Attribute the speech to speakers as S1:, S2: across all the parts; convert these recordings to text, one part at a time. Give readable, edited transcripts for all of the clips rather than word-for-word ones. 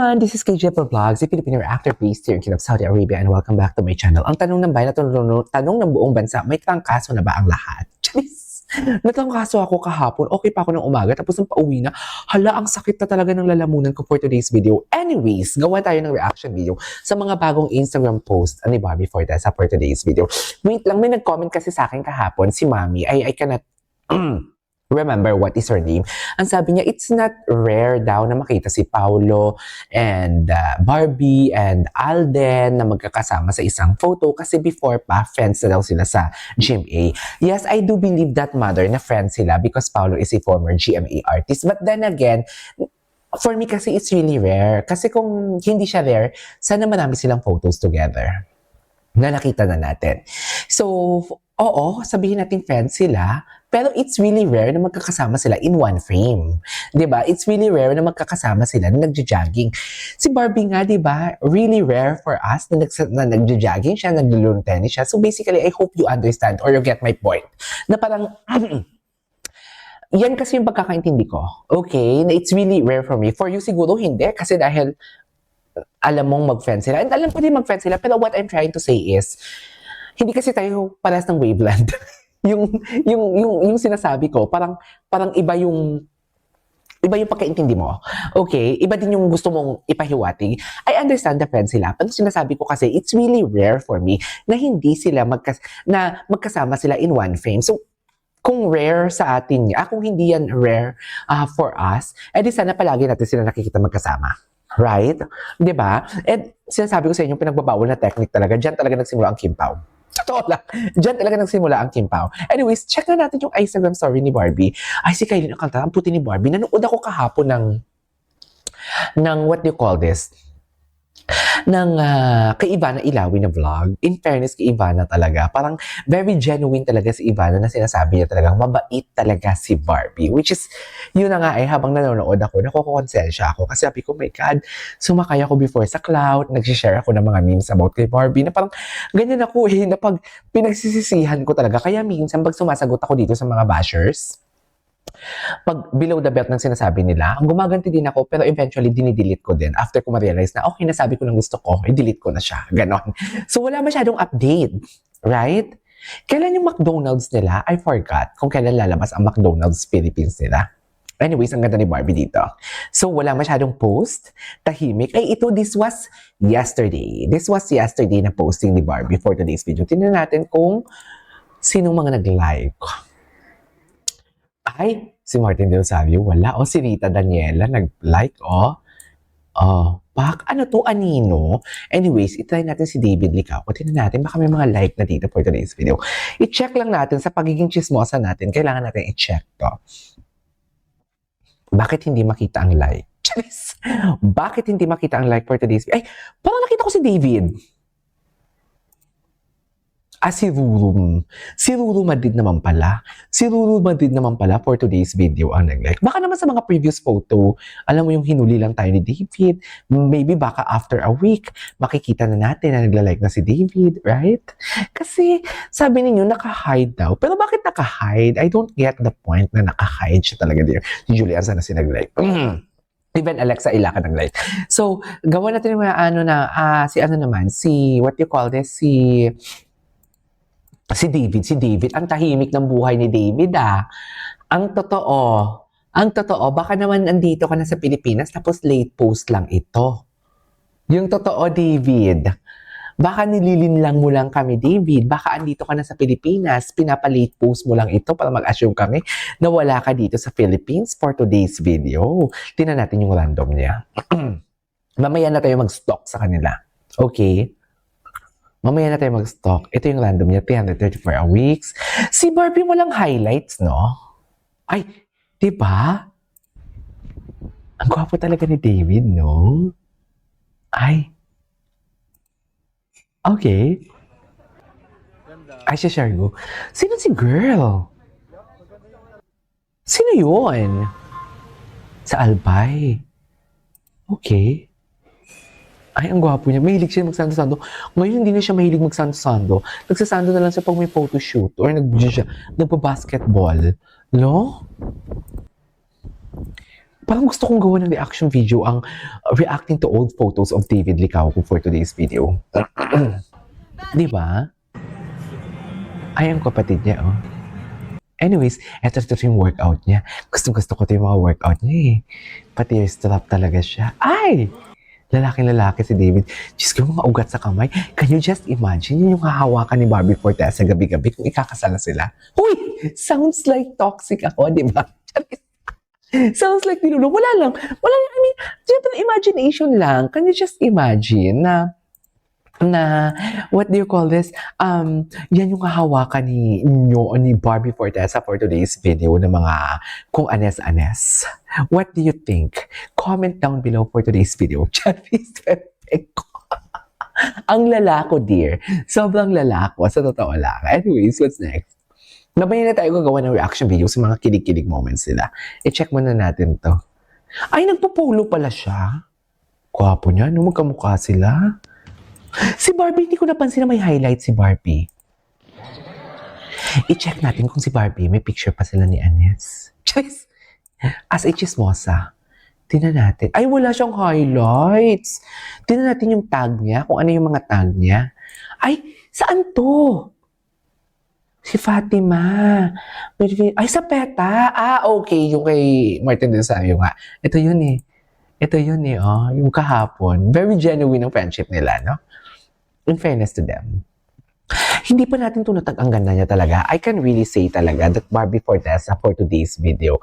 S1: everyone! This is KJ Vlogs, a Filipino actor based here in Kingdom of Saudi Arabia, and welcome back to my channel. Ang tanong ng bayan, tanong ng buong bansa, may trangkaso na ba ang lahat? Charis! Natrangkaso ako kahapon, okay pa ako ng umaga, tapos nang pauwi na, hala, ang sakit na talaga ng lalamunan ko for today's video. Anyways, gawa tayo ng reaction video sa mga bagong Instagram post ni Barbie Forteza for today's video. Wait lang, may nag-comment kasi sa akin kahapon, si Mami, I cannot... remember what is her name. Ang sabi niya, it's not rare daw na makita si Paolo and Barbie and Alden na magkakasama sa isang photo kasi before pa, friends na daw sila sa GMA. Yes, I do believe that, mother, na friends sila because Paolo is a former GMA artist. But then again, for me kasi it's really rare. Kasi kung hindi siya rare, sana marami silang photos together na nakita na natin. So, oo, sabihin natin friends sila, pero it's really rare na magkakasama sila in one frame. 'Di ba? It's really rare na magkakasama sila na nagjo-jogging. Si Barbie nga, 'di ba? Really rare for us na nagjo-jogging siya, naglo-lawn tennis siya. So basically, I hope you understand or you get my point. Na parang yan kasi yung pagkakaintindi ko. Okay? Na it's really rare for me. For you siguro hindi kasi dahil alam mong mag-friend sila. And alam ko din mag-friend sila, pero what I'm trying to say is, hindi kasi tayo parehas ng wavelength. yung sinasabi ko, parang iba yung pagkaintindi mo. Okay? Iba din yung gusto mong ipahiwatig. I understand the friends sila. Pero sinasabi ko kasi, it's really rare for me na hindi sila magkasama sila in one frame. So, kung rare sa atin, kung hindi yan rare for us, edi sana palagi natin sila nakikita magkasama. Right? 'Di ba? And sinasabi ko sa inyo, pinagbabawal na technique talaga. Diyan talaga nagsimula ang Kim Pao. Totoo lang. Diyan talaga nagsimula ang Kim Pao. Anyways, check na natin yung Instagram story ni Barbie. Ay, si Kylie Alcantara, ang puti ni Barbie. Nanood ako kahapon ng what do you call this? Ng kay Ivana Ilawi na vlog. In fairness kay Ivana talaga, parang very genuine talaga si Ivana na sinasabi niya talagang mabait talaga si Barbie. Which is, yun na nga habang nanonood ako, nakukonsensya ako. Kasi sabi ko, my God, sumakay ako before sa cloud, nagsishare ako ng mga memes about kay Barbie, na parang ganyan ako na pag pinagsisisihan ko talaga. Kaya minsan pag sumasagot ako dito sa mga bashers, pag below the belt ng sinasabi nila, gumaganti din ako, pero eventually dinidelete ko din after ko ma-realize na okay, nasabi ko ng gusto ko, i-delete ko na siya. Ganon. So wala masyadong update. Right? Kailan yung McDonald's nila? I forgot kung kailan lalabas ang McDonald's Philippines nila. Anyways, ang ganda ni Barbie dito. So, wala masyadong post. Tahimik. Ay, this was yesterday. This was yesterday na posting ni Barbie for today's video. Tingnan natin kung sinong mga nag-like. Ay, si Martin Del Savio, wala. O, si Rita Daniela, nag-like, ano to, anino? Anyways, itry natin si David Licao. O, tingnan natin, baka may mga like na dito for today's video. I-check lang natin, sa pagiging chismosa natin, kailangan natin i-check to. Bakit hindi makita ang like? Charis! Bakit hindi makita ang like for today's video? Ay, parang nakita ko si David. Si Ruru. Si Ruru Madrid naman pala. Si Ruru Madrid naman pala for today's video ang nag-like. Baka naman sa mga previous photo, alam mo yung hinuli lang tayo ni David. Maybe baka after a week, makikita na natin na nagla-like na si David, right? Kasi sabi ninyo, naka-hide daw. Pero bakit naka-hide? I don't get the point na naka-hide siya talaga there. Si Julian sana si nag-like. Even Alexa Ilaka nag-like. So, gawa natin yung mga si what you call this, si David, ang tahimik ng buhay ni David Ang totoo, baka naman andito ka na sa Pilipinas tapos late post lang ito. Yung totoo, David. Baka nililinlang mo lang kami, David. Baka andito ka na sa Pilipinas, pinapa-late post mo lang ito para mag-assume kami na wala ka dito sa Philippines for today's video. Tingnan natin yung random niya. Mamaya na tayo mag-stalk sa kanila. Okay? Mamaya na tayo mag-stalk. Ito yung random niya, 334 a weeks. Si Barbie walang highlights, no? Ay, di ba? Ang gwapo talaga ni David, no? Ay. Okay. Ay, share ko. Sino si girl? Sino yun? Sa Albay. Okay. Ay, ang gwapo niya. Mahilig siya magsando-sando. Ngayon, hindi na siya mahilig magsando-sando. Nagsasando na lang siya pag may photoshoot or nagpa-basketball. No? Parang gusto kong gawa ng reaction video ang reacting to old photos of David Licauco for today's video. Di ba? Ay, ang kapatid niya, oh. Anyways, eto yung workout niya. Gusto ko yung mga workout niya eh. Pati yung strap talaga siya. Ay! Lalaki si David. Diyos ko, mga ugat sa kamay. Can you just imagine yun yung hahawakan ni Barbie Fortes sa gabi-gabi kung ikakasala sila? Huy! Sounds like toxic ako, di ba? Sounds like nilulo. Wala lang. I mean, simple imagination lang. Can you just imagine na what do you call this? Yan yung hahawakan ni Barbie Fortesa for today's video ng mga kung anes-anes. What do you think? Comment down below for today's video. Charis, perfect ko. Ang lalako, dear. Sobrang lalako. Sa totoo lang. Anyways, what's next? Nabayan na tayo gagawa ng reaction video sa mga kilig-kilig moments nila. I-check muna natin to. Ay, nagpo-polo pala siya. Gwapo niya. Nung magkamukha sila. Si Barbie, hindi ko napansin na may highlight si Barbie. I-check natin kung si Barbie, may picture pa sila ni Anes. Charis! As a chismosa, tingnan natin. Ay, wala siyang highlights. Tingnan natin yung tag niya, kung ano yung mga tag niya. Ay, saan to? Si Fatima. Ay, sa PETA. Okay. Yung kay Martin Desario nga. Ito yun eh, oh. Yung kahapon. Very genuine ang friendship nila, no? In fairness to them. Hindi pa natin tunatag ang ganda niya talaga. I can really say talaga that Barbie Fortesa for today's video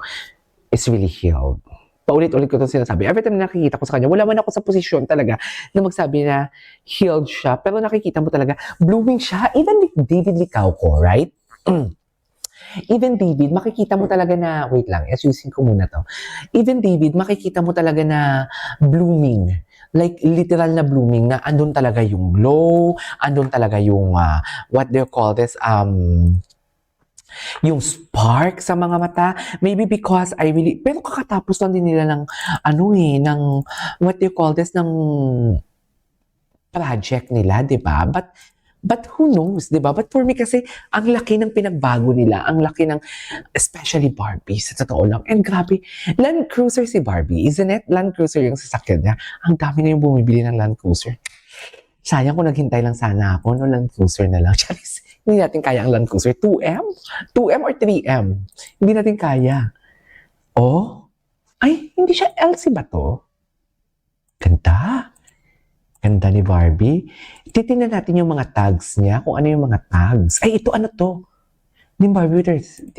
S1: is really healed. Paulit-ulit ko ito sinasabi. Every time nakikita ko sa kanya, wala man ako sa posisyon talaga na magsabi na healed siya. Pero nakikita mo talaga, blooming siya. Even David Licauco, right? Even David, makikita mo talaga na, wait lang, ayusin ko muna to. Even David, makikita mo talaga na blooming. Like, literal na blooming na andun talaga yung glow, andun talaga yung, what do you call this, yung spark sa mga mata. Maybe because pero kakatapos lang din nila ng, ng, what do you call this, ng project nila, di ba? But who knows, di ba? But for me kasi, ang laki ng pinagbago nila. Ang laki ng, especially Barbie, sa totoo lang. And grabe, Land Cruiser si Barbie, isn't it? Land Cruiser yung sasakyan niya. Ang dami na yung bumibili ng Land Cruiser. Sayang kung naghintay lang sana ako, no? Land Cruiser na lang. Charis, hindi natin kaya ang Land Cruiser. 2M? 2M or 3M? Hindi natin kaya. Oh? Ay, hindi siya LC ba to? Ganda. Ganda ni Barbie. Titingnan natin yung mga tags niya, kung ano yung mga tags. Ay, ito ano to? Team Barbie, 13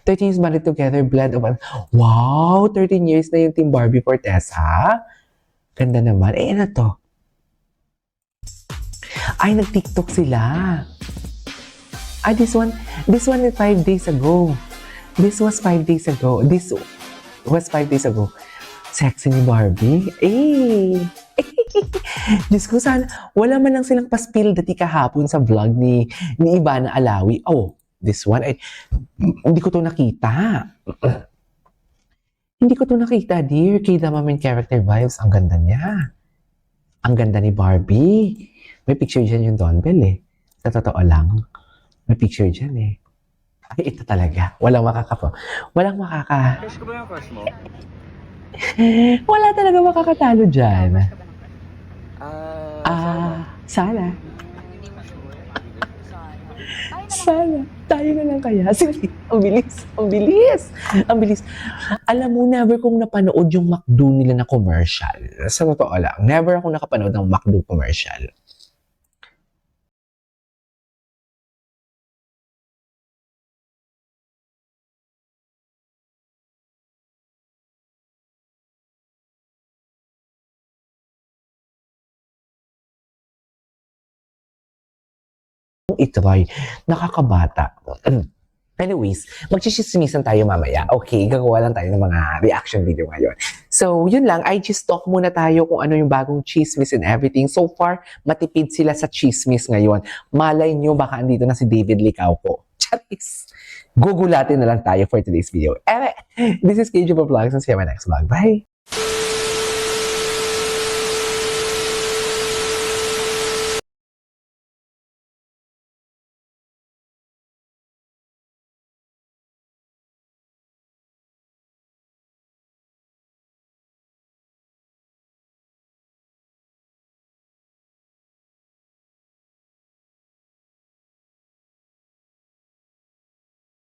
S1: years married together, blend of... Wow! 13 years na yung Team Barbie Fortesa. Ganda naman. Eh, ano to? Ay, nag-TikTok sila. Ay, this one is 5 days ago. This was 5 days ago. Sexy ni Barbie. Eh! Diyos ko, sana, wala man lang silang paspill dati kahapon sa vlog ni Ivana Alawi. Oh, this one, hindi ko to nakita. Hindi ko to nakita, dear. Kita mamin character vibes. Ang ganda niya. Ang ganda ni Barbie. May picture dyan yung Donbell eh. Sa totoo lang. May picture dyan eh. Ay, ito talaga. Walang makaka...
S2: Crush ko ba yung crush mo?
S1: Wala talaga makakatalo dyan. Sana. Sana. Tayo na lang kaya. Sige, ang bilis. Alam mo, never kong napanood yung McDo nila na commercial. Sa totoo lang, never akong nakapanood ng McDo commercial. Itry. Nakakabata. Anyways, magchichismisan tayo mamaya. Okay, gagawa lang tayo ng mga reaction video ngayon. So, yun lang. I just talk muna tayo kung ano yung bagong chismis and everything. So far, matipid sila sa chismis ngayon. Malay nyo, baka andito na si David Licauco. Charis! Gugulatin na lang tayo for today's video. This is KJ Vlogs and see you in my next vlog. Bye!